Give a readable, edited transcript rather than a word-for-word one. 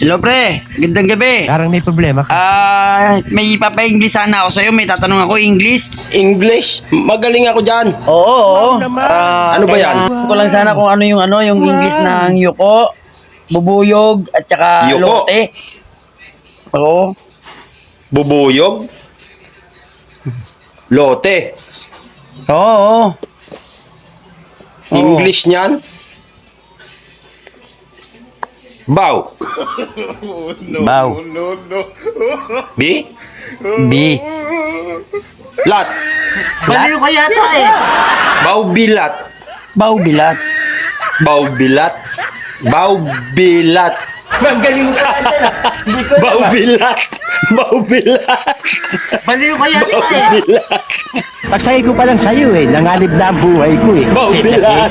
Hello pre, gandang gabi. Parang may problema ka. May papa-English sana ako sa'yo. May tatanong ako English. English? Magaling ako dyan. Oo. naman. Ano ba yan? Kailangan ko lang sana kung ano yung English ng yuko, bubuyog, at saka Yuko? lote. Oo. Bubuyog? Lote? Oo. English niyan? Bow? Baw. B? B. Lat? Baliw ka yata eh. Bow bilat? Baw bilat. Bow bilat? Bow bilat? Magaling mo ka yata. Hindi ko Bow bilat? Bow bilat? Baliw ka yata Bow eh. bilat? Pagsay ko pa lang sa'yo eh. Nanganib na ang buhay ko eh. Bow Shit, bilat?